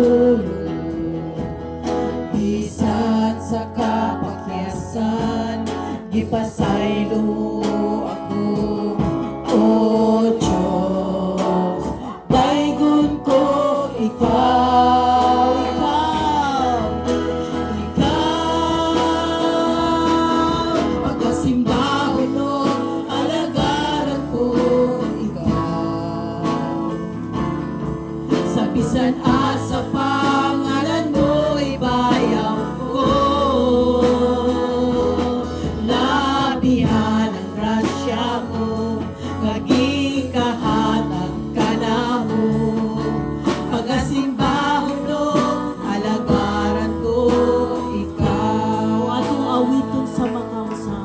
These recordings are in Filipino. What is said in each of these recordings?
pulong, bisan sa kapakyasan, gipasaylo ako, O Diyos. Daygon ko ikaw, pagkasimbahon mo, alagaran ko ikaw. Sa bisan asa pangalan mo ibayaw ko, labihan ang grasya mo, kagikahatag ka na mo. Pagkasimbahon mo, alagaran ko ikaw. Atong awiton sa makausa,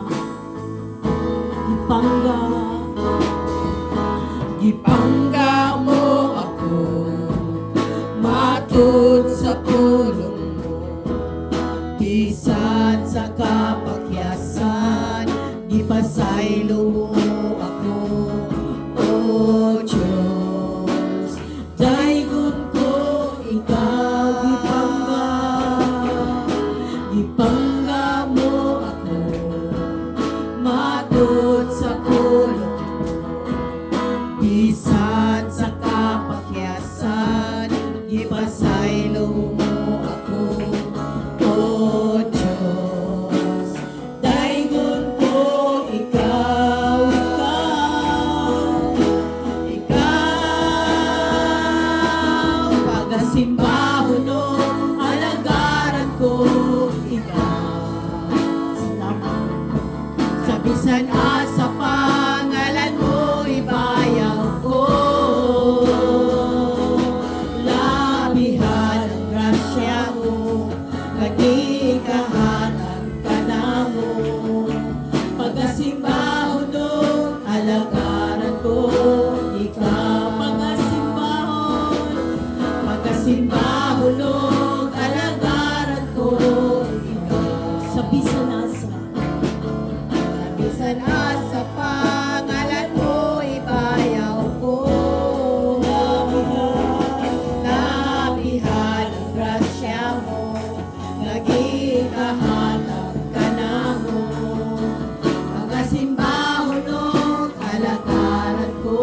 Gipangga mo ako, matud sa pulong mo, bisan sa kapakyasan, gipasaylo mo ako, O Diyos. Daygon ko ikaw, gipangga mo ako, matud sa pulong mo, bisan sa kapakyasan, gipasaylo mo ako, O Diyos. Daygon ko ikaw, pagkasimbahon mo, alagaran ko ikaw. salamat. Sa bisan asa pangalan mo ibayaw ko, labihan ang grasya mo, kagikahatag ka na mo. Pagkasimbahon mo, alagaran ko ikaw. Pagkasimbahon mo, alagaran ko ikaw. Sa bisan asa, Bisan asa pangalan mo ibayaw ko, labihan ang grasya mo, nagikahatag ka na mo. Pagkasimbahon mo, alagaran ko